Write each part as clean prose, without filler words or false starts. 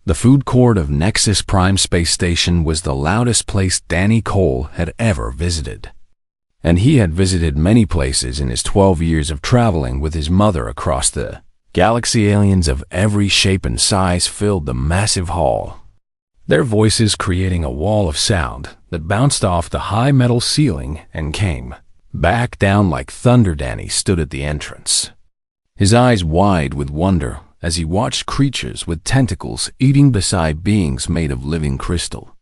The food court of Nexus Prime Space Station was the loudest place Danny Cole had ever visited. And he had visited many places in his 12 years of traveling with his mother across the galaxy. Aliens of every shape and size filled the massive hall, their voices creating a wall of sound that bounced off the high metal ceiling and came back down like thunder. Danny stood at the entrance, his eyes wide with wonder as he watched creatures with tentacles eating beside beings made of living crystal.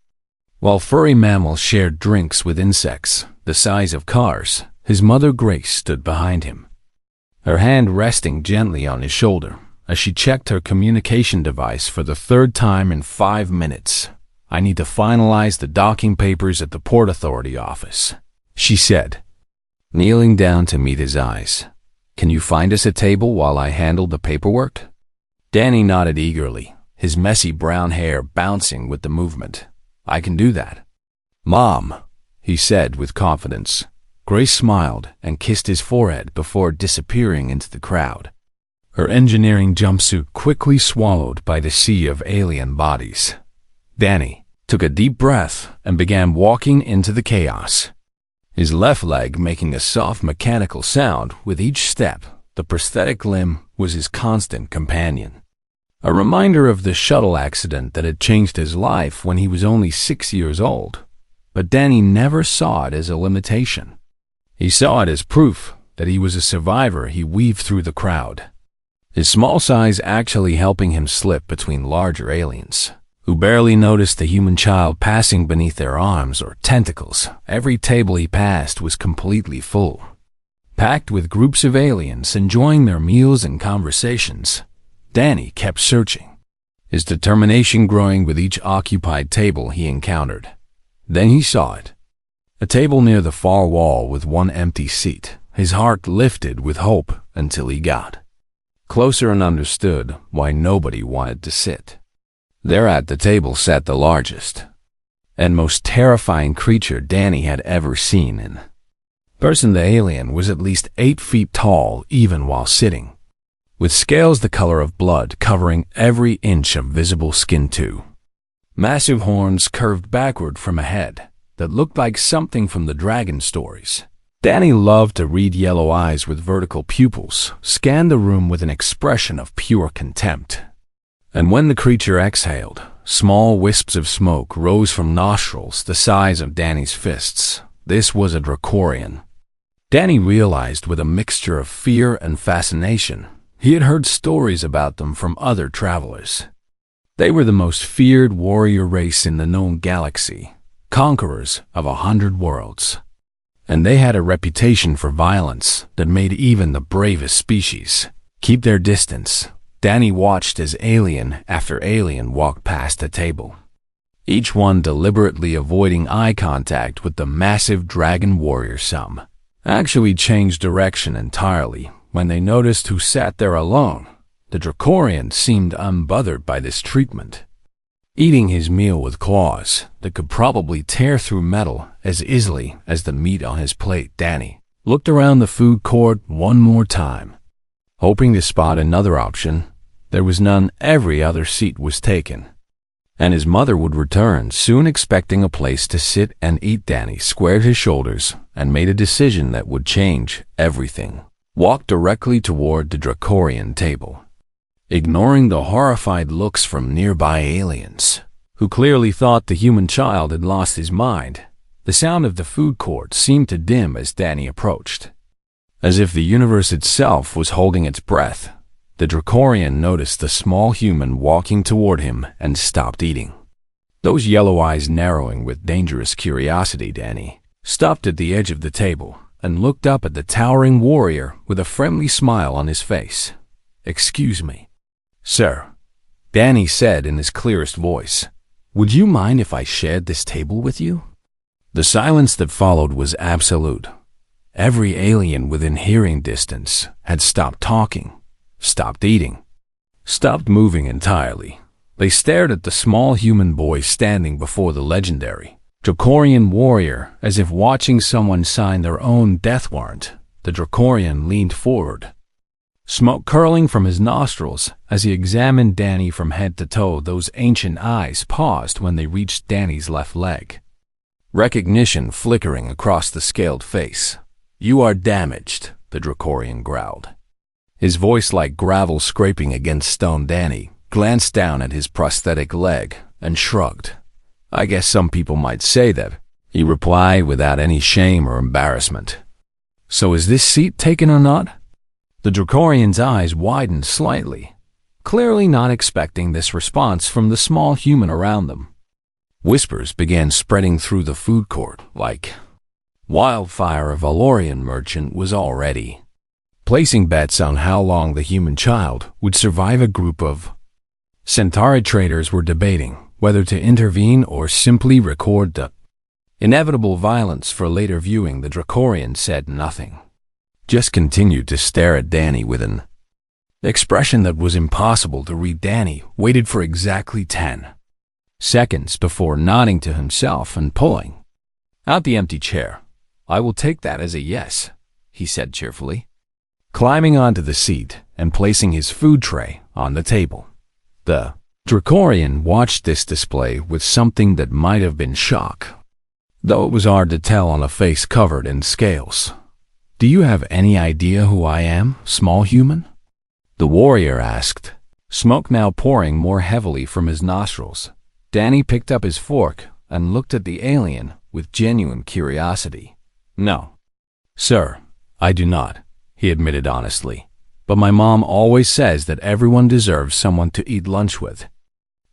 While furry mammals shared drinks with insects the size of cars, his mother Grace stood behind him, her hand resting gently on his shoulder as she checked her communication device for the third time in 5 minutes. "I need to finalize the docking papers at the Port Authority office," she said, kneeling down to meet his eyes. "Can you find us a table while I handle the paperwork?" Danny nodded eagerly, his messy brown hair bouncing with the movement. "I can do that, Mom," he said with confidence. Grace smiled and kissed his forehead before disappearing into the crowd, her engineering jumpsuit quickly swallowed by the sea of alien bodies. Danny took a deep breath and began walking into the chaos, his left leg making a soft mechanical sound with each step. The prosthetic limb was his constant companion, a reminder of the shuttle accident that had changed his life when he was only 6 years old. But Danny never saw it as a limitation. He saw it as proof that he was a survivor. He weaved through the crowd, his small size actually helping him slip between larger aliens, who barely noticed the human child passing beneath their arms or tentacles. Every table he passed was completely full, packed with groups of aliens enjoying their meals and conversations. Danny kept searching, his determination growing with each occupied table he encountered. Then he saw it, a table near the far wall with one empty seat. His heart lifted with hope until he got closer and understood why nobody wanted to sit. There at the table sat the largest and most terrifying creature Danny had ever seen in person. The alien was at least 8 feet tall even while sitting, with scales the color of blood covering every inch of visible skin too. Massive horns curved backward from a head that looked like something from the dragon stories. Danny loved to read. Yellow eyes with vertical pupils scanned the room with an expression of pure contempt. And when the creature exhaled, small wisps of smoke rose from nostrils the size of Danny's fists. This was a Dracorian. Danny realized with a mixture of fear and fascination. He had heard stories about them from other travelers. They were the most feared warrior race in the known galaxy, conquerors of 100 worlds. And they had a reputation for violence that made even the bravest species keep their distance. Danny watched as alien after alien walked past the table, each one deliberately avoiding eye contact with the massive dragon warrior. Some actually changed direction entirely when they noticed who sat there alone. The Dracorian seemed unbothered by this treatment, eating his meal with claws that could probably tear through metal as easily as the meat on his plate. Danny looked around the food court one more time, hoping to spot another option. There was none. Every other seat was taken, and his mother would return soon, expecting a place to sit and eat. Danny squared his shoulders and made a decision that would change everything. Walked directly toward the Dracorian table, ignoring the horrified looks from nearby aliens, who clearly thought the human child had lost his mind. The sound of the food court seemed to dim as Danny approached, as if the universe itself was holding its breath. The Dracorian noticed the small human walking toward him and stopped eating, those yellow eyes narrowing with dangerous curiosity. Danny stopped at the edge of the table and looked up at the towering warrior with a friendly smile on his face. "Excuse me, sir," Danny said in his clearest voice. "Would you mind if I shared this table with you?" The silence that followed was absolute. Every alien within hearing distance had stopped talking, stopped eating, stopped moving entirely. They stared at the small human boy standing before the legendary Dracorian warrior as if watching someone sign their own death warrant. The Dracorian leaned forward, Smoke curling from his nostrils as he examined Danny from head to toe. Those ancient eyes paused when they reached Danny's left leg. Recognition flickering across the scaled face. "You are damaged," the Dracorian growled. His voice like gravel scraping against stone. Danny glanced down at his prosthetic leg and shrugged. "I guess some people might say that," he replied without any shame or embarrassment. "So is this seat taken or not?" The Dracorian's eyes widened slightly, clearly not expecting this response from the small human around them. Whispers began spreading through the food court like wildfire. A Valorian merchant was already placing bets on how long the human child would survive. A group of Centauri traders were debating whether to intervene or simply record the inevitable violence for later viewing. The Dracorian said nothing, just continued to stare at Danny with an expression that was impossible to read. Danny waited for exactly 10 seconds before nodding to himself and pulling out the empty chair. "I will take that as a yes," he said cheerfully, climbing onto the seat and placing his food tray on the table. The Dracorian watched this display with something that might have been shock, though it was hard to tell on a face covered in scales. "Do you have any idea who I am, small human?" the warrior asked, smoke now pouring more heavily from his nostrils. Danny picked up his fork and looked at the alien with genuine curiosity. "No, sir, I do not," he admitted honestly. "But my mom always says that everyone deserves someone to eat lunch with.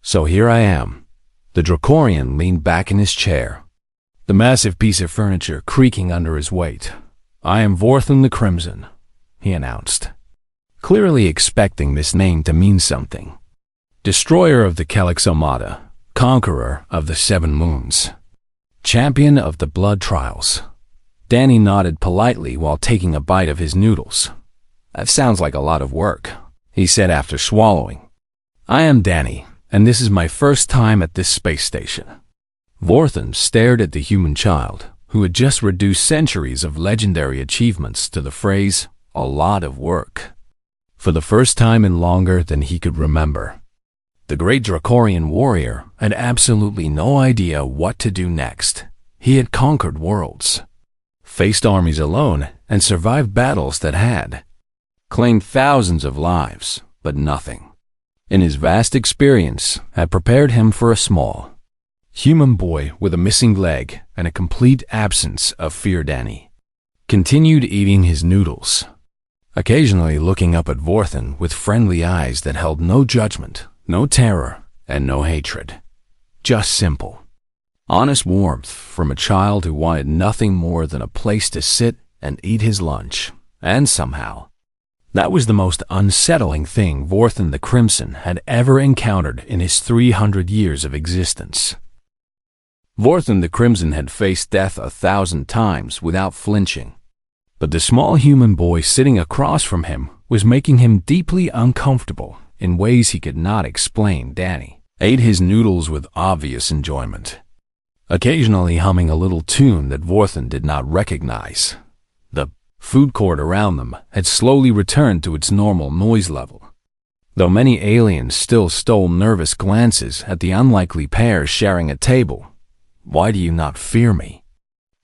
So here I am." The Dracorian leaned back in his chair, the massive piece of furniture creaking under his weight. "I am Vorthen the Crimson," he announced, clearly expecting this name to mean something. "Destroyer of the Calixomata, conqueror of the Seven Moons, champion of the blood trials." Danny nodded politely while taking a bite of his noodles. "That sounds like a lot of work," he said after swallowing. "I am Danny, and this is my first time at this space station." Vorthen stared at the human child, who had just reduced centuries of legendary achievements to the phrase, "a lot of work," for the first time in longer than he could remember. The great Dracorian warrior had absolutely no idea what to do next. He had conquered worlds, faced armies alone, and survived battles that had claimed thousands of lives, but nothing in his vast experience had prepared him for a small human boy with a missing leg and a complete absence of fear. Danny continued eating his noodles, occasionally looking up at Vorthen with friendly eyes that held no judgment, no terror, and no hatred. Just simple, honest warmth from a child who wanted nothing more than a place to sit and eat his lunch. And somehow, that was the most unsettling thing Vorthen the Crimson had ever encountered in his 300 years of existence. Vorthen the Crimson had faced death 1,000 times without flinching, but the small human boy sitting across from him was making him deeply uncomfortable in ways he could not explain. Danny ate his noodles with obvious enjoyment, occasionally humming a little tune that Vorthen did not recognize. The food court around them had slowly returned to its normal noise level, though many aliens still stole nervous glances at the unlikely pair sharing a table. "Why do you not fear me?"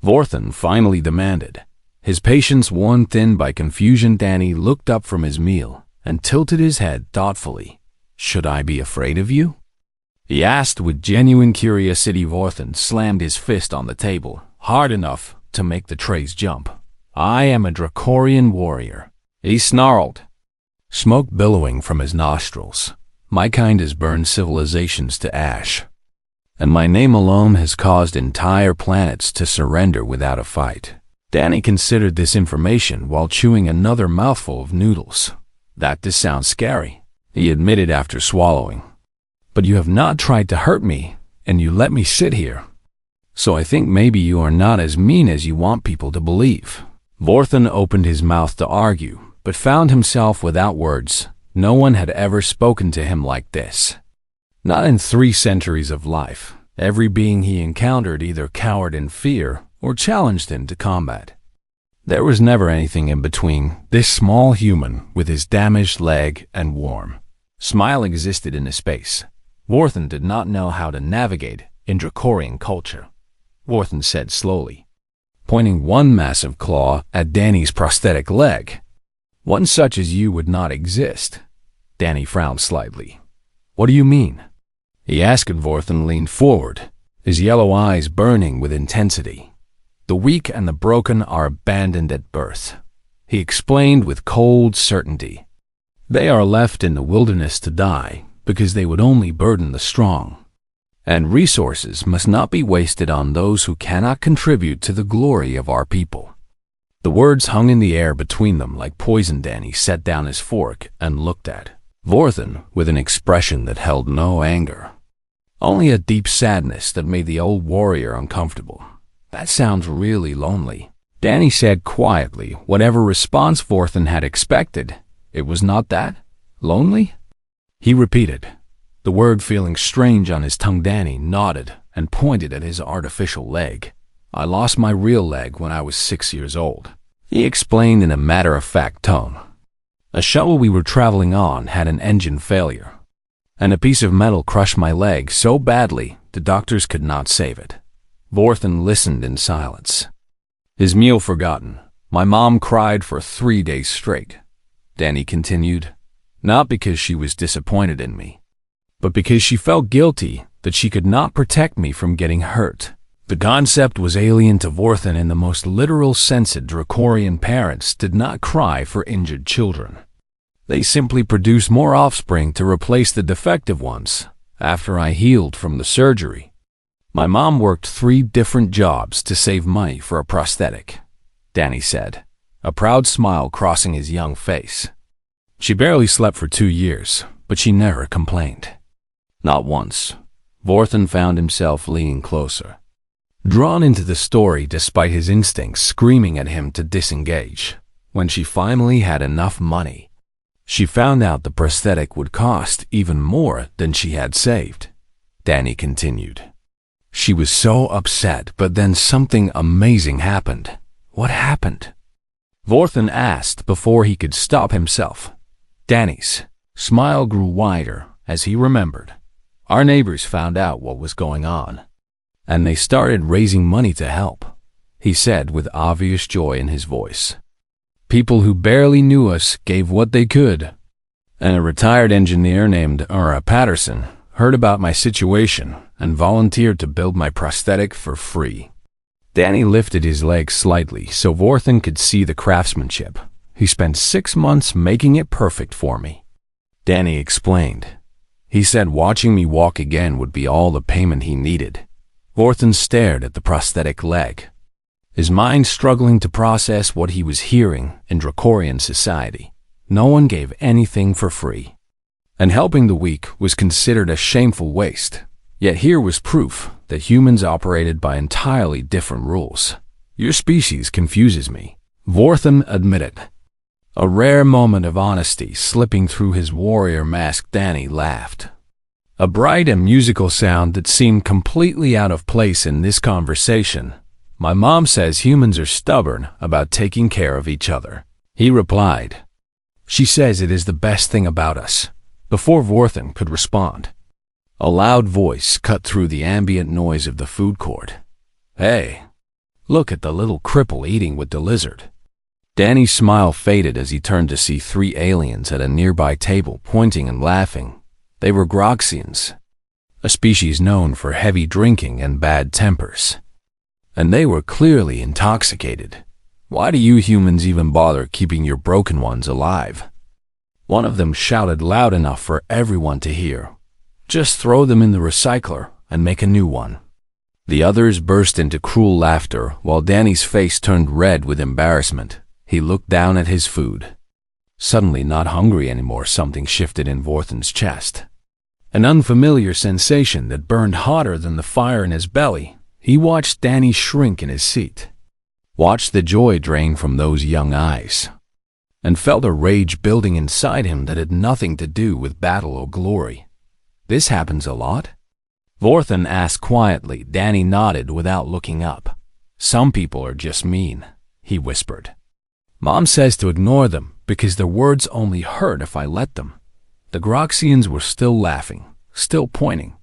Vorthen finally demanded, his patience worn thin by confusion. Danny looked up from his meal and tilted his head thoughtfully. "Should I be afraid of you?" he asked with genuine curiosity. Vorthen slammed his fist on the table, hard enough to make the trays jump. "I am a Dracorian warrior," he snarled, smoke billowing from his nostrils. "My kind has burned civilizations to ash, and my name alone has caused entire planets to surrender without a fight." Danny considered this information while chewing another mouthful of noodles. "That does sound scary," he admitted after swallowing. "But you have not tried to hurt me, and you let me sit here. So I think maybe you are not as mean as you want people to believe." Vorthen opened his mouth to argue, but found himself without words. No one had ever spoken to him like this. Not in 3 centuries of life. Every being he encountered either cowered in fear or challenged him to combat. There was never anything in between this small human with his damaged leg and warm smile existed in a space. Vorthen did not know how to navigate in Dracorian culture. Vorthen said slowly, pointing one massive claw at Danny's prosthetic leg. One such as you would not exist. Danny frowned slightly. What do you mean? He asked. Vorthen leaned forward, his yellow eyes burning with intensity. The weak and the broken are abandoned at birth, he explained with cold certainty. They are left in the wilderness to die because they would only burden the strong. And resources must not be wasted on those who cannot contribute to the glory of our people. The words hung in the air between them like poison. Danny set down his fork and looked at Vorthen with an expression that held no anger, only a deep sadness that made the old warrior uncomfortable. That sounds really lonely, Danny said quietly. Whatever response Vorthen had expected, it was not that. Lonely? He repeated, the word feeling strange on his tongue. Danny nodded and pointed at his artificial leg. I lost my real leg when I was 6 years old, he explained in a matter-of-fact tone. A shuttle we were traveling on had an engine failure, and a piece of metal crushed my leg so badly the doctors could not save it. Vorthen listened in silence. His meal forgotten, my mom cried for 3 days straight. Danny continued, not because she was disappointed in me, but because she felt guilty that she could not protect me from getting hurt. The concept was alien to Vorthen in the most literal sense. Dracorian parents did not cry for injured children. They simply produced more offspring to replace the defective ones. After I healed from the surgery, my mom worked 3 different jobs to save money for a prosthetic, Danny said, a proud smile crossing his young face. She barely slept for 2 years, but she never complained. Not once. Vorthen found himself leaning closer, drawn into the story despite his instincts screaming at him to disengage. When she finally had enough money, she found out the prosthetic would cost even more than she had saved. Danny continued. She was so upset, but then something amazing happened. What happened? Vorthen asked before he could stop himself. Danny's smile grew wider as he remembered. Our neighbors found out what was going on, and they started raising money to help, he said with obvious joy in his voice. People who barely knew us gave what they could, and a retired engineer named Ura Patterson heard about my situation and volunteered to build my prosthetic for free. Danny lifted his leg slightly so Vorthen could see the craftsmanship. He spent 6 months making it perfect for me, Danny explained. He said watching me walk again would be all the payment he needed. Vorthen stared at the prosthetic leg, his mind struggling to process what he was hearing in Dracorian society. No one gave anything for free, and helping the weak was considered a shameful waste. Yet here was proof that humans operated by entirely different rules. Your species confuses me, Vorthen admitted, a rare moment of honesty slipping through his warrior mask. Danny laughed, a bright and musical sound that seemed completely out of place in this conversation. My mom says humans are stubborn about taking care of each other, he replied. She says it is the best thing about us. Before Vorthen could respond, a loud voice cut through the ambient noise of the food court. Hey, look at the little cripple eating with the lizard. Danny's smile faded as he turned to see 3 aliens at a nearby table pointing and laughing. They were Groxians, a species known for heavy drinking and bad tempers. And they were clearly intoxicated. Why do you humans even bother keeping your broken ones alive? One of them shouted loud enough for everyone to hear. Just throw them in the recycler and make a new one. The others burst into cruel laughter while Danny's face turned red with embarrassment. He looked down at his food. Suddenly not hungry anymore, something shifted in Vorthen's chest. An unfamiliar sensation that burned hotter than the fire in his belly. He watched Danny shrink in his seat, watched the joy drain from those young eyes, and felt a rage building inside him that had nothing to do with battle or glory. This happens a lot? Vorthen asked quietly. Danny nodded without looking up. Some people are just mean, he whispered. Mom says to ignore them because their words only hurt if I let them. The Groxians were still laughing, still pointing,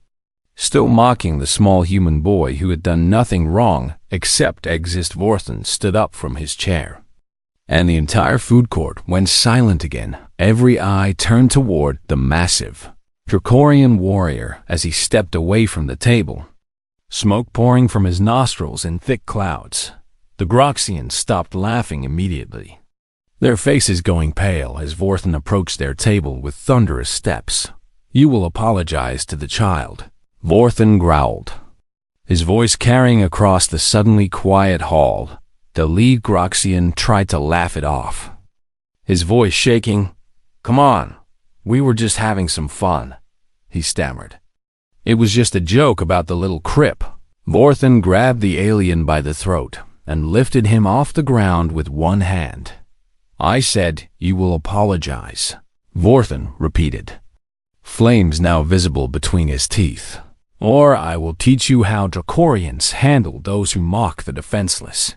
still mocking the small human boy who had done nothing wrong except exist. Vorthen stood up from his chair, and the entire food court went silent again. Every eye turned toward the massive Dracorian warrior as he stepped away from the table, smoke pouring from his nostrils in thick clouds. The Groxians stopped laughing immediately, their faces going pale as Vorthen approached their table with thunderous steps. "You will apologize to the child," Vorthen growled, his voice carrying across the suddenly quiet hall. The lead Groxian tried to laugh it off, his voice shaking. "Come on, we were just having some fun," he stammered. "It was just a joke about the little crip." Vorthen grabbed the alien by the throat and lifted him off the ground with one hand. "I said you will apologize," Vorthen repeated, flames now visible between his teeth. "Or I will teach you how Dracorians handle those who mock the defenseless."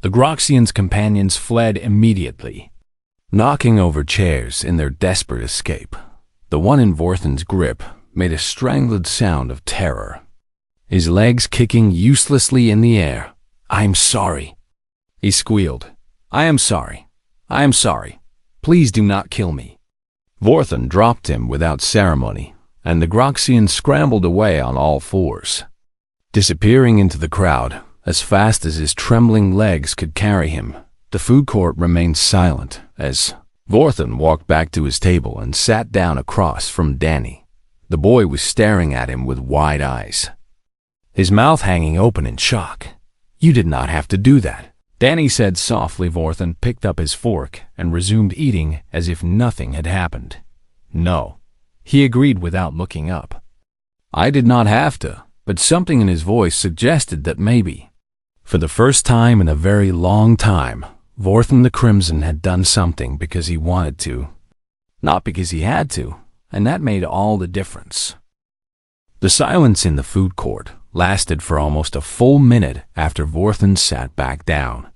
The Groxians' companions fled immediately, knocking over chairs in their desperate escape. The one in Vorthen's grip made a strangled sound of terror, his legs kicking uselessly in the air. "I'm sorry," he squealed. "I am sorry. I am sorry. Please do not kill me." Vorthen dropped him without ceremony, and the Groxian scrambled away on all fours, disappearing into the crowd as fast as his trembling legs could carry him. The food court remained silent as Vorthen walked back to his table and sat down across from Danny. The boy was staring at him with wide eyes, his mouth hanging open in shock. "You did not have to do that," Danny said softly. Vorthen picked up his fork and resumed eating as if nothing had happened. "No," he agreed without looking up. "I did not have to," but something in his voice suggested that maybe, for the first time in a very long time, Vorthen the Crimson had done something because he wanted to, not because he had to, and that made all the difference. The silence in the food court lasted for almost a full minute after Vorthen sat back down,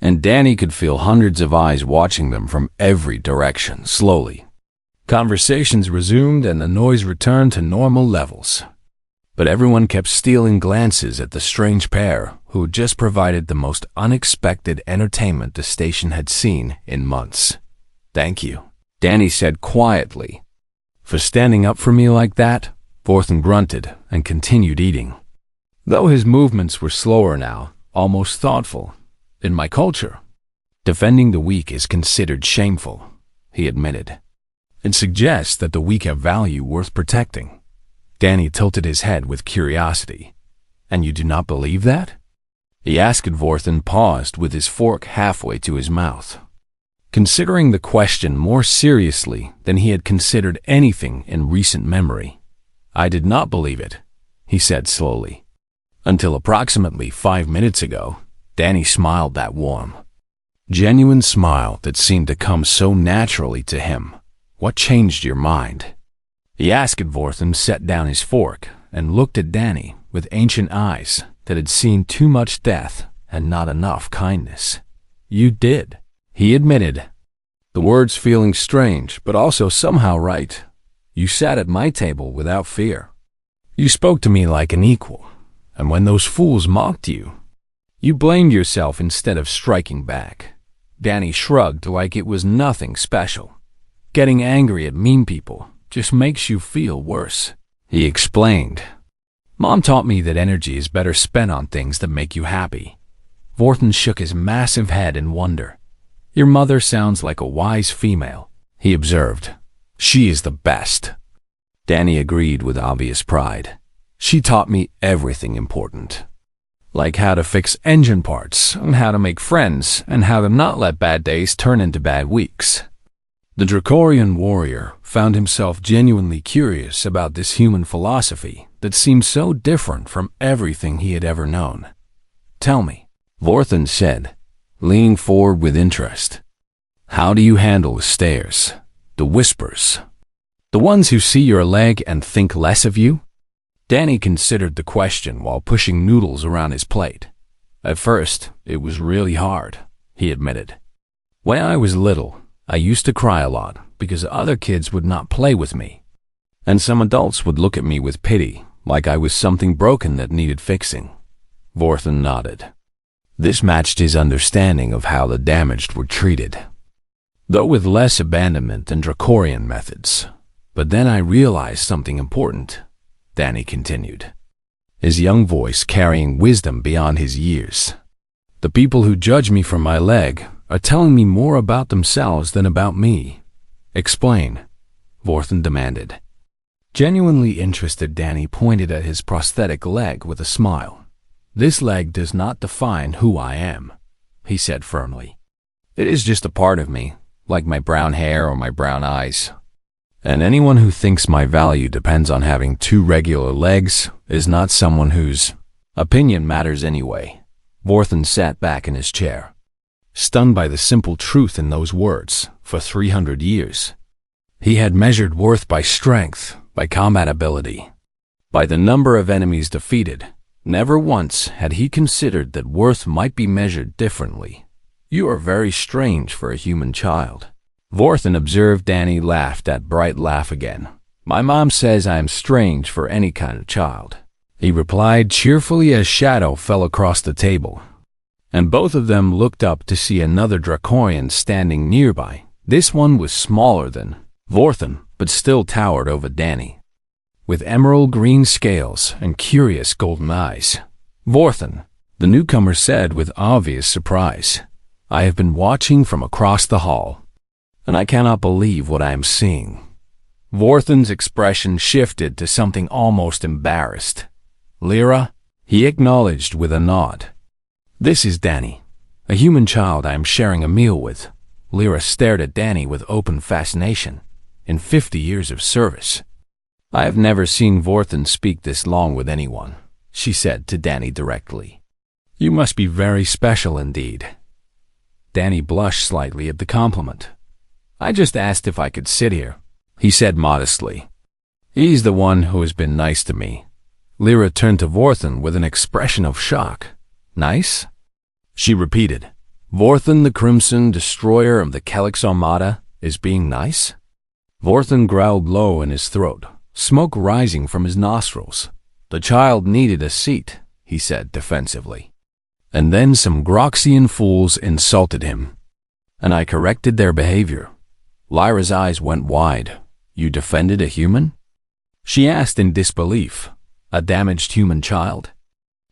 and Danny could feel hundreds of eyes watching them from every direction. Slowly, conversations resumed and the noise returned to normal levels. But everyone kept stealing glances at the strange pair who had just provided the most unexpected entertainment the station had seen in months. "Thank you," Danny said quietly. "For standing up for me like that." Vorthen grunted and continued eating, though his movements were slower now, almost thoughtful. "In my culture, defending the weak is considered shameful," he admitted. "It suggests that the weak have value worth protecting." Danny tilted his head with curiosity. "And you do not believe that?" he asked. Vorthen paused with his fork halfway to his mouth, considering the question more seriously than he had considered anything in recent memory. "I did not believe it," he said slowly, "until approximately 5 minutes ago." Danny smiled, that warm, genuine smile that seemed to come so naturally to him. "What changed your mind?" he asked. Vorthen set down his fork and looked at Danny with ancient eyes that had seen too much death and not enough kindness. "You did," he admitted, the words feeling strange but also somehow right. "You sat at my table without fear. You spoke to me like an equal, and when those fools mocked you, you blamed yourself instead of striking back." Danny shrugged like it was nothing special. "Getting angry at mean people just makes you feel worse," he explained. "Mom taught me that energy is better spent on things that make you happy." Vorthen shook his massive head in wonder. "Your mother sounds like a wise female," he observed. "She is the best," Danny agreed with obvious pride. "She taught me everything important, like how to fix engine parts, and how to make friends, and how to not let bad days turn into bad weeks." The Dracorian warrior found himself genuinely curious about this human philosophy that seemed so different from everything he had ever known. "Tell me," Vorthen said, leaning forward with interest. "How do you handle the stares, the whispers, the ones who see your leg and think less of you?" Danny considered the question while pushing noodles around his plate. "At first, it was really hard," he admitted. When I was little, I used to cry a lot because other kids would not play with me. And some adults would look at me with pity, like I was something broken that needed fixing. Vorthen nodded. This matched his understanding of how the damaged were treated, though with less abandonment and draconian methods. But then I realized something important, Danny continued, his young voice carrying wisdom beyond his years. The people who judge me for my leg are telling me more about themselves than about me. Explain, Vorthen demanded. Genuinely interested, Danny pointed at his prosthetic leg with a smile. This leg does not define who I am, he said firmly. It is just a part of me, like my brown hair or my brown eyes. And anyone who thinks my value depends on having two regular legs is not someone whose opinion matters anyway. Vorthen sat back in his chair, stunned by the simple truth in those words. For 300 years, he had measured worth by strength, by combat ability, by the number of enemies defeated. Never once had he considered that worth might be measured differently. You are very strange for a human child. Vorthen observed. Danny laughed that bright laugh again. My mom says I am strange for any kind of child, he replied cheerfully as shadow fell across the table. And both of them looked up to see another draconian standing nearby. This one was smaller than Vorthen, but still towered over Danny, with emerald green scales and curious golden eyes. Vorthen, the newcomer said with obvious surprise, I have been watching from across the hall, and I cannot believe what I am seeing. Vorthen's expression shifted to something almost embarrassed. Lyra, he acknowledged with a nod. This is Danny, a human child I am sharing a meal with. Lyra stared at Danny with open fascination. In 50 years of service, I have never seen Vorthen speak this long with anyone, she said to Danny directly. You must be very special indeed. Danny blushed slightly at the compliment. I just asked if I could sit here, he said modestly. He's the one who has been nice to me. Lyra turned to Vorthen with an expression of shock. Nice? She repeated. Vorthen, the Crimson Destroyer of the Kelix Armada, is being nice? Vorthen growled low in his throat, smoke rising from his nostrils. The child needed a seat, he said defensively. And then some Groxian fools insulted him, and I corrected their behavior. Lyra's eyes went wide. You defended a human? She asked in disbelief. A damaged human child?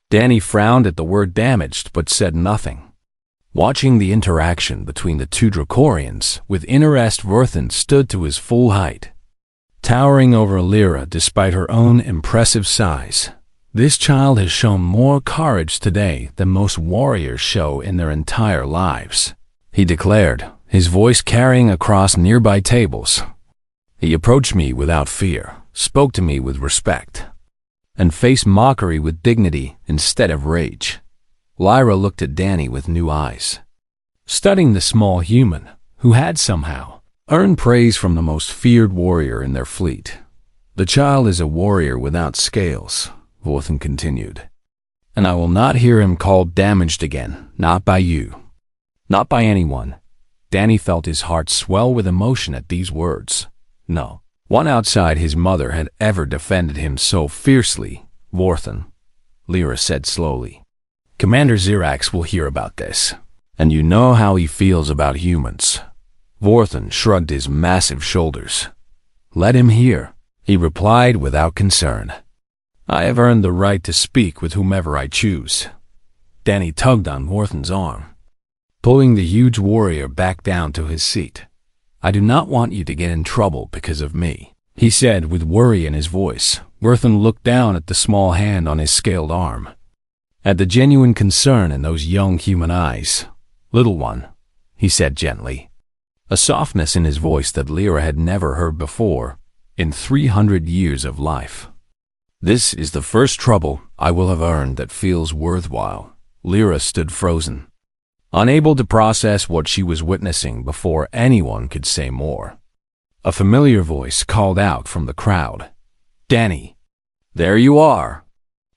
Danny frowned at the word damaged but said nothing. Watching the interaction between the two draconians with interest, Vorthen stood to his full height, towering over Lyra despite her own impressive size. This child has shown more courage today than most warriors show in their entire lives, he declared, his voice carrying across nearby tables. He approached me without fear, spoke to me with respect, and faced mockery with dignity instead of rage. Lyra looked at Danny with new eyes, studying the small human who had somehow earned praise from the most feared warrior in their fleet. The child is a warrior without scales, Vorthen continued, and I will not hear him called damaged again, not by you, not by anyone. Danny felt his heart swell with emotion at these words. No one outside his mother had ever defended him so fiercely. Vorthen, Lyra said slowly. Commander Xerax will hear about this, and you know how he feels about humans. Vorthen shrugged his massive shoulders. Let him hear, he replied without concern. I have earned the right to speak with whomever I choose. Danny tugged on Vorthen's arm, pulling the huge warrior back down to his seat. I do not want you to get in trouble because of me, he said with worry in his voice. Vorthen looked down at the small hand on his scaled arm, at the genuine concern in those young human eyes. Little one, he said gently, a softness in his voice that Lyra had never heard before in 300 years of life. This is the first trouble I will have earned that feels worthwhile. Lyra stood frozen, unable to process what she was witnessing before anyone could say more. A familiar voice called out from the crowd. Danny, there you are.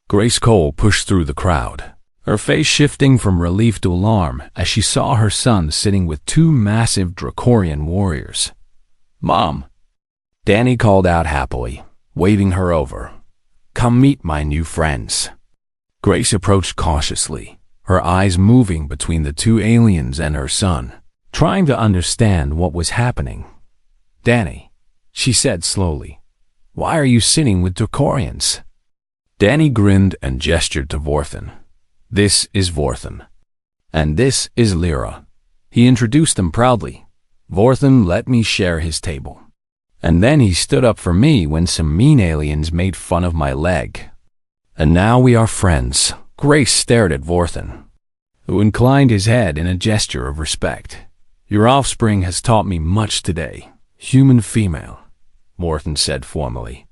Grace Cole pushed through the crowd, her face shifting from relief to alarm as she saw her son sitting with two massive Dracorian warriors. "Mom," Danny called out happily, waving her over. "Come meet my new friends." Grace approached cautiously, her eyes moving between the two aliens and her son, trying to understand what was happening. "Danny," she said slowly, "why are you sitting with Dracorians?" Danny grinned and gestured to Vorthan. "This is Vorthan. And this is Lyra." He introduced them proudly. "Vorthan let me share his table. And then he stood up for me when some mean aliens made fun of my leg. And now we are friends." Grace stared at Vorthan, who inclined his head in a gesture of respect. "Your offspring has taught me much today, human female," Vorthan said formally.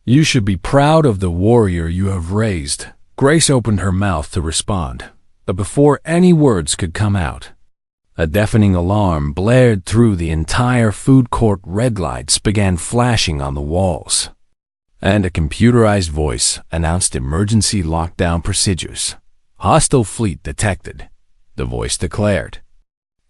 "You should be proud of the warrior you have raised." Grace opened her mouth to respond, but before any words could come out, a deafening alarm blared through the entire food court. Red lights began flashing on the walls, and a computerized voice announced emergency lockdown procedures. "Hostile fleet detected," the voice declared.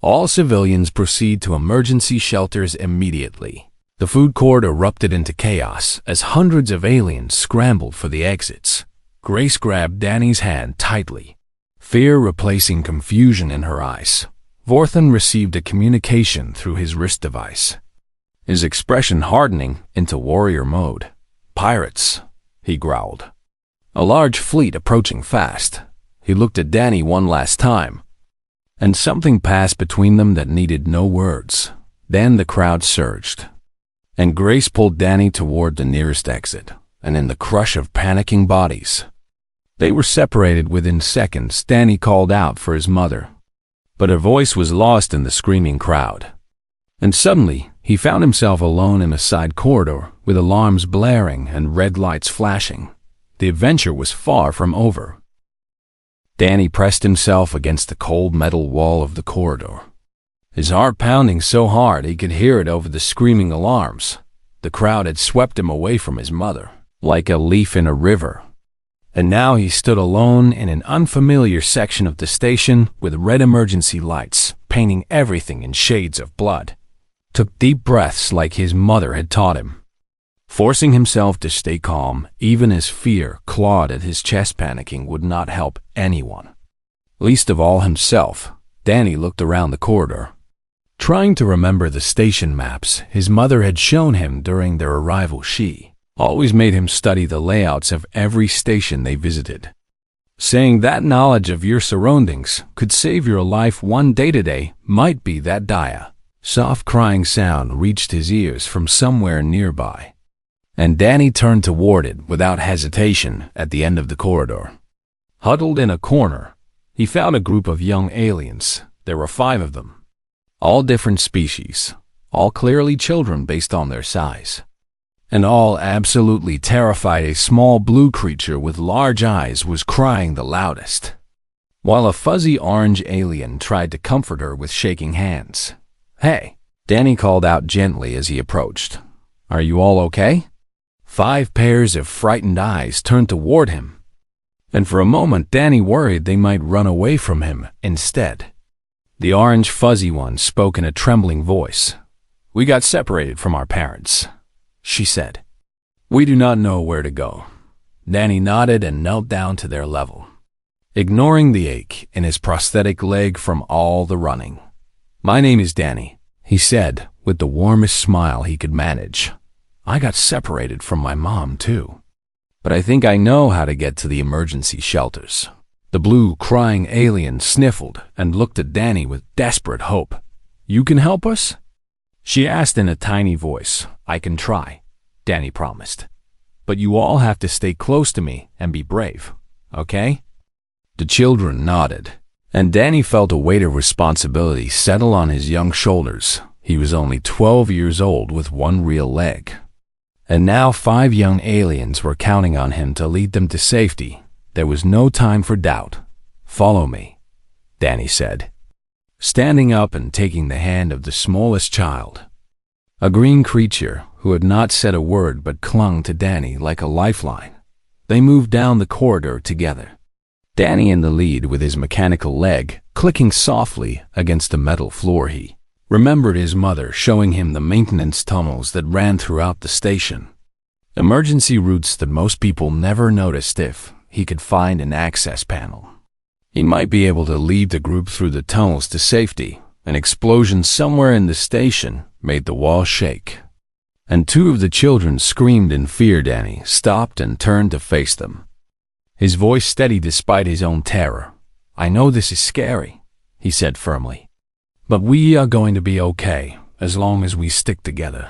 "All civilians proceed to emergency shelters immediately." The food court erupted into chaos as hundreds of aliens scrambled for the exits. Grace grabbed Danny's hand tightly, fear replacing confusion in her eyes. Vorthan received a communication through his wrist device, his expression hardening into warrior mode. "Pirates," he growled. "A large fleet approaching fast." He looked at Danny one last time, and something passed between them that needed no words. Then the crowd surged, and Grace pulled Danny toward the nearest exit, and in the crush of panicking bodies, they were separated within seconds. Danny called out for his mother, but her voice was lost in the screaming crowd. And suddenly, he found himself alone in a side corridor with alarms blaring and red lights flashing. The adventure was far from over. Danny pressed himself against the cold metal wall of the corridor, his heart pounding so hard he could hear it over the screaming alarms. The crowd had swept him away from his mother, like a leaf in a river. And now he stood alone in an unfamiliar section of the station with red emergency lights painting everything in shades of blood. Took deep breaths like his mother had taught him, forcing himself to stay calm even as fear clawed at his chest. Panicking would not help anyone, least of all himself. Danny looked around the corridor, trying to remember the station maps his mother had shown him during their arrival. She always made him study the layouts of every station they visited, saying that knowledge of your surroundings could save your life one day. Today might be that day. Soft crying sound reached his ears from somewhere nearby, and Danny turned toward it without hesitation. At the end of the corridor, huddled in a corner, he found a group of young aliens. There were 5 of them, all different species, all clearly children based on their size, and all absolutely terrified. A small blue creature with large eyes was crying the loudest, while a fuzzy orange alien tried to comfort her with shaking hands. "Hey," Danny called out gently as he approached. "Are you all okay?" 5 pairs of frightened eyes turned toward him, and for a moment Danny worried they might run away from him instead. The orange fuzzy one spoke in a trembling voice. "We got separated from our parents," she said. "We do not know where to go." Danny nodded and knelt down to their level, ignoring the ache in his prosthetic leg from all the running. "My name is Danny," he said with the warmest smile he could manage. "I got separated from my mom too, but I think I know how to get to the emergency shelters." The blue, crying alien sniffled and looked at Danny with desperate hope. "You can help us?" she asked in a tiny voice. "I can try," Danny promised. "But you all have to stay close to me and be brave, okay?" The children nodded, and Danny felt a weight of responsibility settle on his young shoulders. He was only 12 years old with one real leg, and now 5 young aliens were counting on him to lead them to safety. There was no time for doubt. "Follow me," Danny said, standing up and taking the hand of the smallest child, a green creature who had not said a word but clung to Danny like a lifeline. They moved down the corridor together, Danny in the lead with his mechanical leg clicking softly against the metal floor. He remembered his mother showing him the maintenance tunnels that ran throughout the station. Emergency routes that most people never noticed. If he could find an access panel, he might be able to lead the group through the tunnels to safety. An explosion somewhere in the station made the wall shake, and two of the children screamed in fear. Danny stopped and turned to face them, his voice steady despite his own terror. "I know this is scary," he said firmly, "but we are going to be okay as long as we stick together."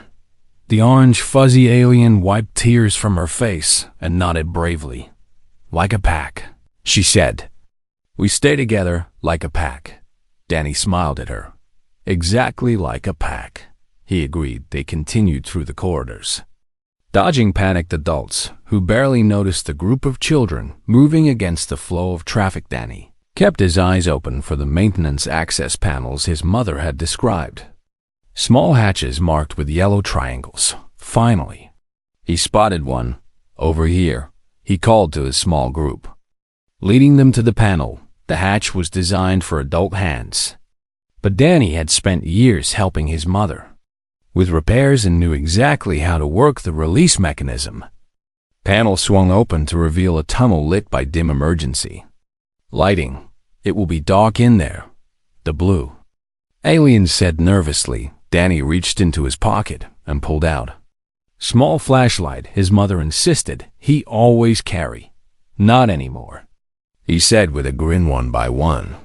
The orange, fuzzy alien wiped tears from her face and nodded bravely. "Like a pack," she said. "We stay together like a pack." Danny smiled at her. "Exactly like a pack," he agreed. They continued through the corridors, dodging panicked adults who barely noticed the group of children moving against the flow of traffic. Danny kept his eyes open for the maintenance access panels his mother had described. Small hatches marked with yellow triangles. Finally, he spotted one. "Over here," he called to his small group, leading them to the panel. The hatch was designed for adult hands, but Danny had spent years helping his mother with repairs and knew exactly how to work the release mechanism. Panel swung open to reveal a tunnel lit by dim emergency lighting. "It will be dark in there." The blue alien said nervously. Danny reached into his pocket and pulled out small flashlight his mother insisted he always carry. "Not anymore," he said with a grin. One by one,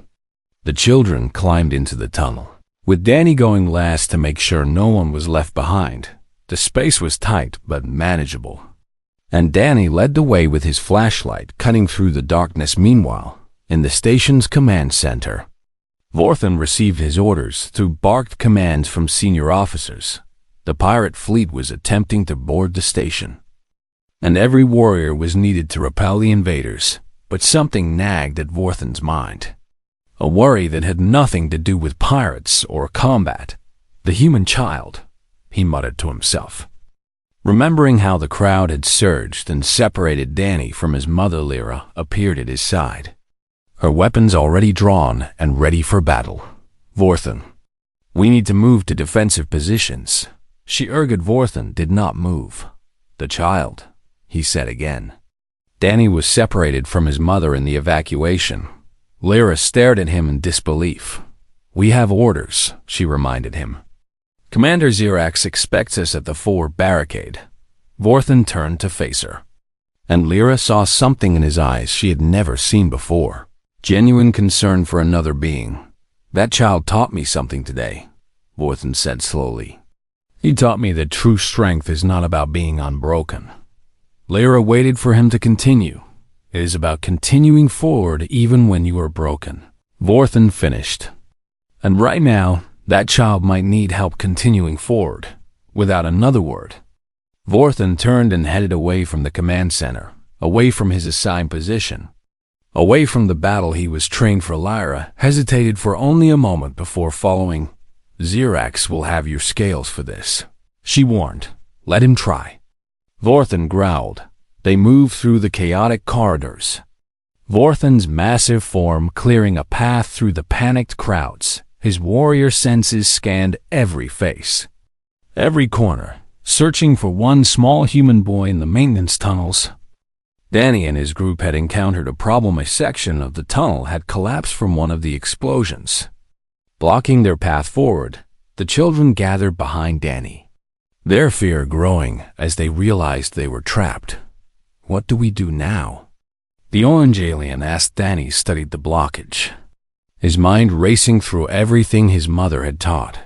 the children climbed into the tunnel, with Danny going last to make sure no one was left behind. The space was tight but manageable, and Danny led the way with his flashlight cutting through the darkness. Meanwhile, in the station's command center, Vorthen received his orders through barked commands from senior officers. The pirate fleet was attempting to board the station, and every warrior was needed to repel the invaders. But something nagged at Vorthen's mind, a worry that had nothing to do with pirates or combat. "The human child," he muttered to himself, remembering how the crowd had surged and separated Danny from his mother. Lyra appeared at his side, her weapons already drawn and ready for battle. "Vorthen, we need to move to defensive positions," she urged. Vorthen did not move. "The child," he said again. Danny was separated from his mother in the evacuation. Lyra stared at him in disbelief. "We have orders," she reminded him. "Commander Xerax expects us at the fore barricade." Vorthen turned to face her, and Lyra saw something in his eyes she had never seen before. Genuine concern for another being. "That child taught me something today," Vorthen said slowly. "He taught me that true strength is not about being unbroken." Lyra waited for him to continue. "It is about continuing forward even when you are broken." Vorthen finished. "And right now, that child might need help continuing forward." Without another word, Vorthen turned and headed away from the command center, away from his assigned position, away from the battle he was trained for. Lyra hesitated for only a moment before following. "Xerax will have your scales for this," she warned. "Let him try." Vorthen growled. They moved through the chaotic corridors, Vorthen's massive form clearing a path through the panicked crowds. His warrior senses scanned every face, every corner, searching for one small human boy in the maintenance tunnels. Danny and his group had encountered a problem. A section of the tunnel had collapsed from one of the explosions, blocking their path forward. The children gathered behind Danny, their fear growing as they realized they were trapped. "What do we do now?" the orange alien asked. Danny studied the blockage, his mind racing through everything his mother had taught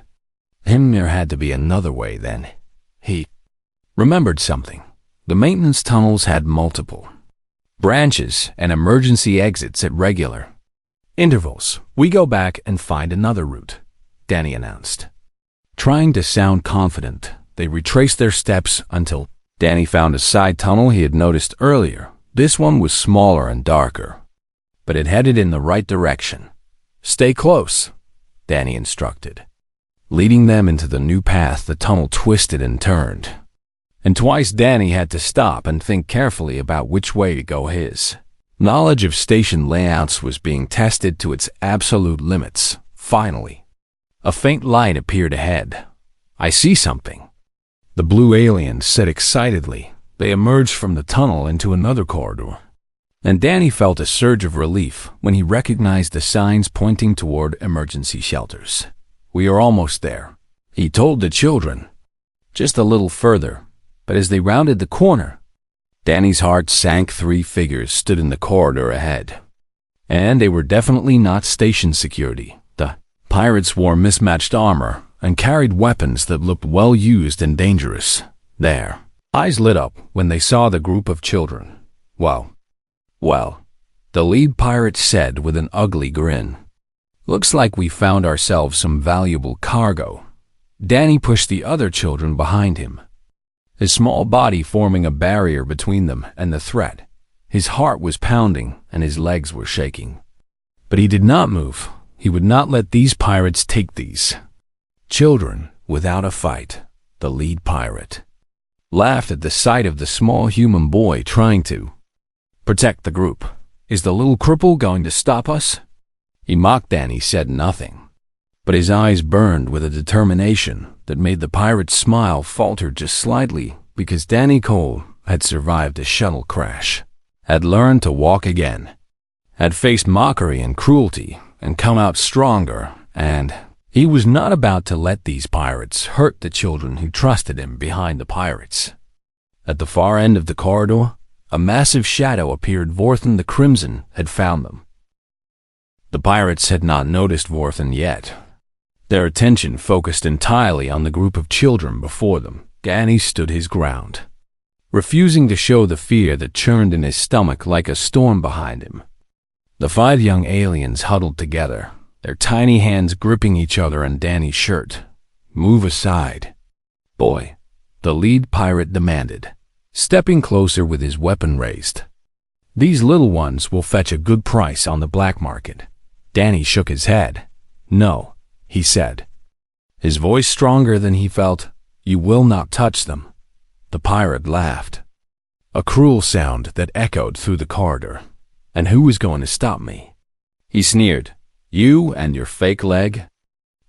him. There had to be another way then. He remembered something. The maintenance tunnels had multiple branches and emergency exits at regular intervals. "We go back and find another route," Danny announced. Trying to sound confident, they retraced their steps until Danny found a side tunnel he had noticed earlier. This one was smaller and darker, but it headed in the right direction. "Stay close," Danny instructed, leading them into the new path. The tunnel twisted and turned, and twice Danny had to stop and think carefully about which way to go. His Knowledge of station layouts was being tested to its absolute limits. Finally, a faint light appeared ahead. "I see something," the blue aliens said excitedly. They emerged from the tunnel into another corridor, and Danny felt a surge of relief when he recognized the signs pointing toward emergency shelters. "We are almost there," he told the children. "Just a little further." But as they rounded the corner, Danny's heart sank. 3 figures stood in the corridor ahead, and they were definitely not station security. The pirates wore mismatched armor and carried weapons that looked well used and dangerous. Their eyes lit up when they saw the group of children. "Well, the lead pirate said with an ugly grin. "Looks like we found ourselves some valuable cargo." Danny pushed the other children behind him, his small body forming a barrier between them and the threat. His heart was pounding and his legs were shaking. But he did not move. He would not let these pirates take these children without a fight. The lead pirate laughed at the sight of the small human boy trying to protect the group. "Is the little cripple going to stop us?" He mocked. Danny said nothing, but his eyes burned with a determination that made the pirate's smile falter just slightly, because Danny Cole had survived a shuttle crash, had learned to walk again, had faced mockery and cruelty, and come out stronger, and he was not about to let these pirates hurt the children who trusted him behind the pirates. At the far end of the corridor, a massive shadow appeared. Vorthen the Crimson had found them. The pirates had not noticed Vorthen yet. Their attention focused entirely on the group of children before them. Danny stood his ground, refusing to show the fear that churned in his stomach like a storm behind him. The 5 young aliens huddled together, their tiny hands gripping each other and Danny's shirt. "Move aside, boy," the lead pirate demanded, stepping closer with his weapon raised. "These little ones will fetch a good price on the black market." Danny shook his head. "No," he said, his voice stronger than he felt. "You will not touch them." The pirate laughed, a cruel sound that echoed through the corridor. "And who is going to stop me?" he sneered. "You and your fake leg?"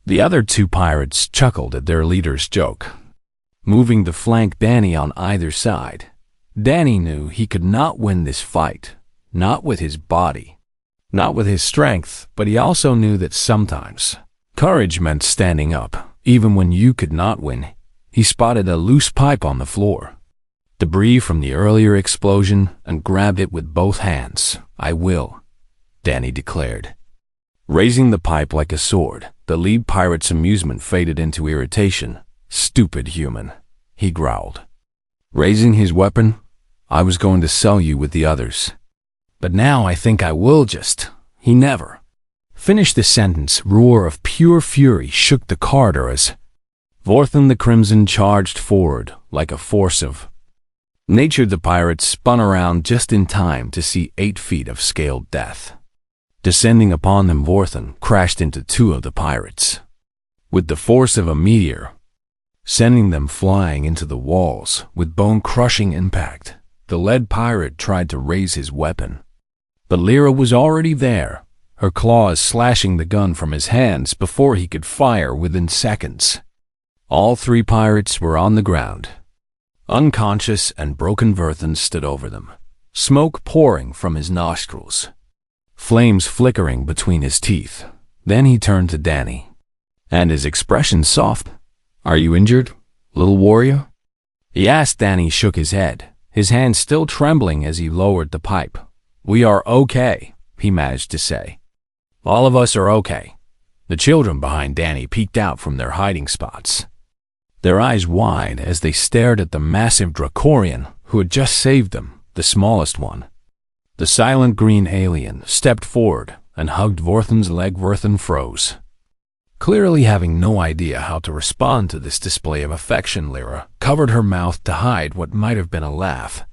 The other 2 pirates chuckled at their leader's joke, moving to flank Danny on either side. Danny knew he could not win this fight, not with his body, not with his strength, but he also knew that sometimes courage meant standing up, even when you could not win. He spotted a loose pipe on the floor, debris from the earlier explosion, and grabbed it with both hands. "I will," Danny declared, raising the pipe like a sword. The lead pirate's amusement faded into irritation. "Stupid human," he growled, raising his weapon. "I was going to sell you with the others, but now I think I will just..." He never finished the sentence. Roar of pure fury shook the corridor as Vorthen the Crimson charged forward like a force of nature. The pirates spun around just in time to see 8 feet of scaled death descending upon them. Vorthen crashed into 2 of the pirates with the force of a meteor, sending them flying into the walls with bone-crushing impact. The lead pirate tried to raise his weapon, but Lyra was already there, her claws slashing the gun from his hands before he could fire within seconds. All 3 pirates were on the ground, unconscious, and broken. Vorthen stood over them, smoke pouring from his nostrils, flames flickering between his teeth. Then he turned to Danny, and his expression soft. "Are you injured, little warrior?" he asked. Danny shook his head, his hand still trembling as he lowered the pipe. "We are okay," he managed to say. "All of us are okay." The children behind Danny peeked out from their hiding spots, their eyes wide as they stared at the massive Dracorian who had just saved them, the smallest one. The silent green alien stepped forward and hugged Vorthen's leg. Vorthen froze, clearly having no idea how to respond to this display of affection. Lyra covered her mouth to hide what might have been a laugh.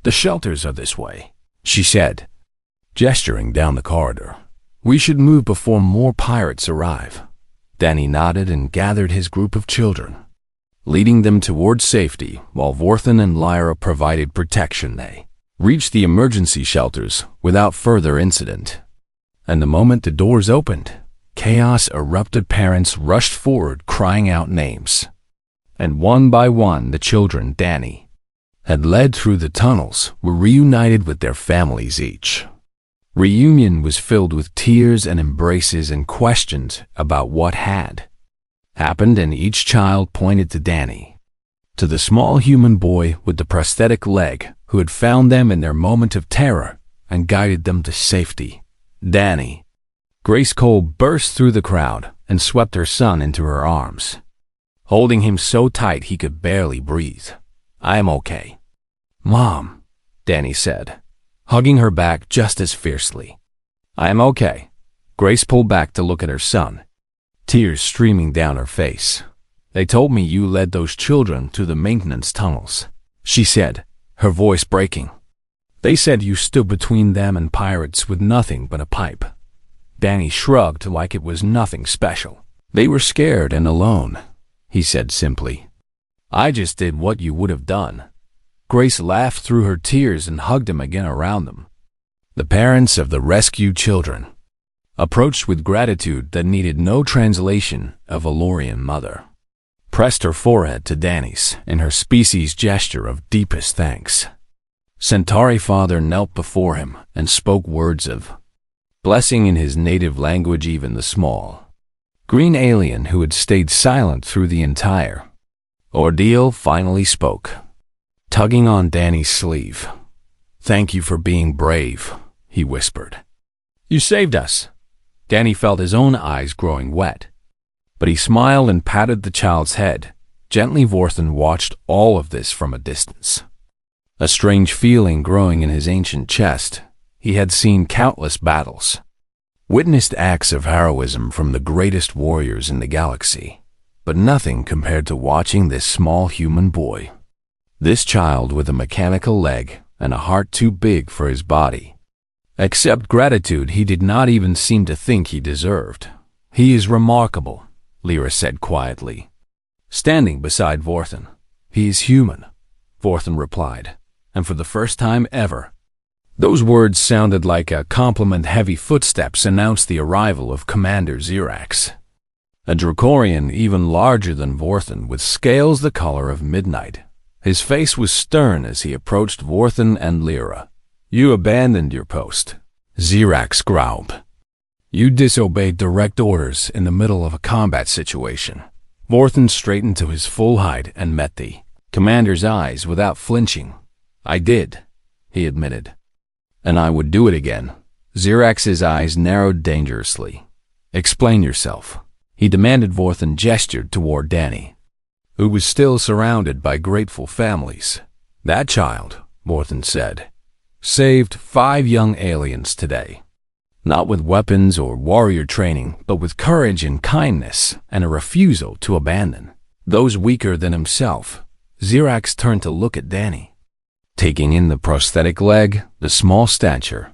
"The shelters are this way," she said, gesturing down the corridor. "We should move before more pirates arrive." Danny nodded and gathered his group of children, leading them towards safety while Vorthen and Lyra provided protection. They reached the emergency shelters without further incident. And the moment the doors opened, chaos erupted. Parents rushed forward crying out names. And one by one the children Danny had led through the tunnels were reunited with their families. Each reunion was filled with tears and embraces and questions about what had happened, and each child pointed to Danny, to the small human boy with the prosthetic leg who had found them in their moment of terror and guided them to safety. Danny. Grace Cole burst through the crowd and swept her son into her arms, holding him so tight he could barely breathe. "I am okay, Mom," Danny said, hugging her back just as fiercely. "I am okay." Grace pulled back to look at her son, tears streaming down her face. "They told me you led those children to the maintenance tunnels," she said, her voice breaking. "They said you stood between them and pirates with nothing but a pipe." Danny shrugged like it was nothing special. "They were scared and alone," he said simply. "I just did what you would have done." Grace laughed through her tears and hugged him again around them. The parents of the rescued children approached with gratitude that needed no translation of a Lorian mother, pressed her forehead to Danny's in her species gesture of deepest thanks. Centauri father knelt before him and spoke words of blessing in his native language. Even the small green alien who had stayed silent through the entire ordeal finally spoke, tugging on Danny's sleeve. "Thank you for being brave," he whispered. "You saved us." Danny felt his own eyes growing wet, but he smiled and patted the child's head. Gently, Vorthen watched all of this from a distance, a strange feeling growing in his ancient chest. He had seen countless battles, witnessed acts of heroism from the greatest warriors in the galaxy, but nothing compared to watching this small human boy, this child with a mechanical leg and a heart too big for his body. Except gratitude he did not even seem to think he deserved. "He is remarkable," Lyra said quietly, standing beside Vorthen. "He is human," Vorthen replied, and for the first time ever, those words sounded like a compliment. Heavy footsteps announced the arrival of Commander Xerax, a Dracorian even larger than Vorthen, with scales the color of midnight. His face was stern as he approached Vorthen and Lyra. "You abandoned your post," Xerax growled. "You disobeyed direct orders in the middle of a combat situation." Vorthen straightened to his full height and met the commander's eyes without flinching. "I did," he admitted. "And I would do it again." Xerax's eyes narrowed dangerously. "Explain yourself," he demanded. Vorthen gestured toward Danny, who was still surrounded by grateful families. "That child," Vorthen said, "saved 5 young aliens today. Not with weapons or warrior training, but with courage and kindness and a refusal to abandon those weaker than himself." Xerax turned to look at Danny, taking in the prosthetic leg, the small stature,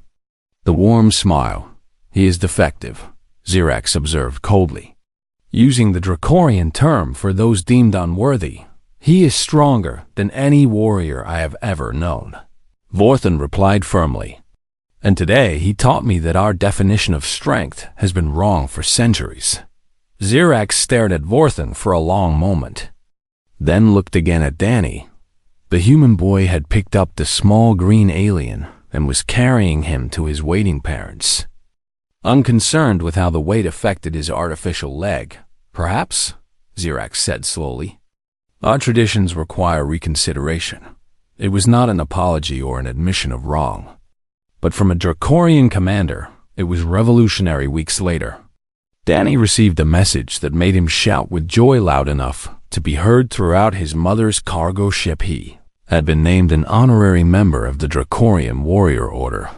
the warm smile. "He is defective," Xerax observed coldly, using the Dracorian term for those deemed unworthy. "He is stronger than any warrior I have ever known," Vorthen replied firmly. "And today he taught me that our definition of strength has been wrong for centuries." Xerax stared at Vorthen for a long moment, then looked again at Danny. The human boy had picked up the small green alien and was carrying him to his waiting parents, unconcerned with how the weight affected his artificial leg. "Perhaps," Xerax said slowly, "our traditions require reconsideration." It was not an apology or an admission of wrong, but from a Dracorian commander, it was revolutionary. Weeks later, Danny received a message that made him shout with joy loud enough to be heard throughout his mother's cargo ship. He had been named an honorary member of the Dracorian Warrior Order,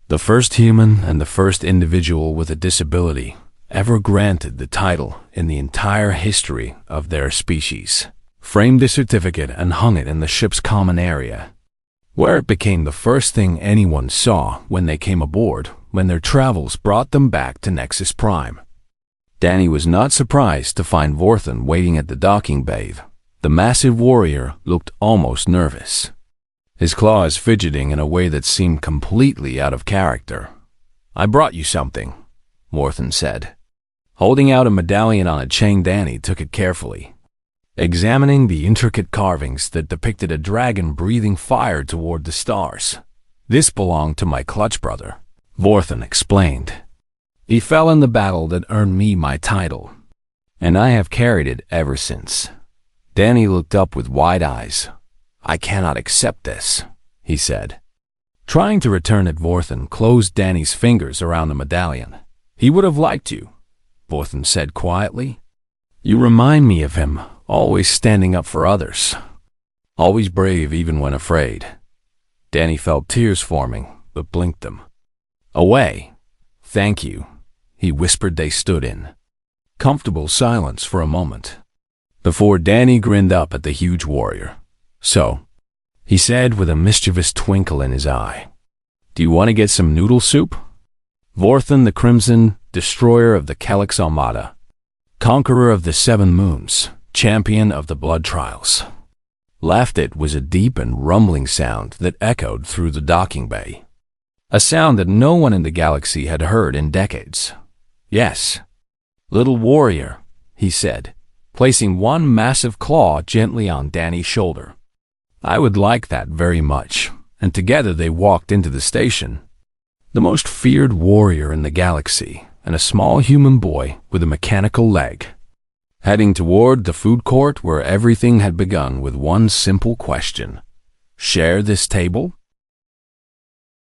the first human and the first individual with a disability ever granted the title in the entire history of their species. Framed the certificate and hung it in the ship's common area, where it became the first thing anyone saw when they came aboard, when their travels brought them back to Nexus Prime. Danny was not surprised to find Vorthen waiting at the docking bay. The massive warrior looked almost nervous. his claws fidgeting in a way that seemed completely out of character. "I brought you something," Vorthen said. Holding out a medallion on a chain, Danny took it carefully, examining the intricate carvings that depicted a dragon breathing fire toward the stars. "This belonged to my clutch brother," Vorthen explained. "He fell in the battle that earned me my title, and I have carried it ever since." Danny looked up with wide eyes. "I cannot accept this," he said. Trying to return it, Vorthen closed Danny's fingers around the medallion. "He would have liked you," Vorthen said quietly. "You remind me of him, always standing up for others. Always brave even when afraid." Danny felt tears forming, but blinked them away. "Thank you," he whispered. They stood in comfortable silence for a moment, before Danny grinned up at the huge warrior. "So," he said with a mischievous twinkle in his eye, "do you want to get some noodle soup?" Vorthen the Crimson, destroyer of the Kelix Armada, conqueror of the Seven Moons, champion of the blood trials, laughed. It was a deep and rumbling sound that echoed through the docking bay, a sound that no one in the galaxy had heard in decades. "Yes, little warrior," he said, placing one massive claw gently on Danny's shoulder. "I would like that very much." And together they walked into the station. The most feared warrior in the galaxy, and a small human boy with a mechanical leg, heading toward the food court where everything had begun with one simple question: "Share this table?"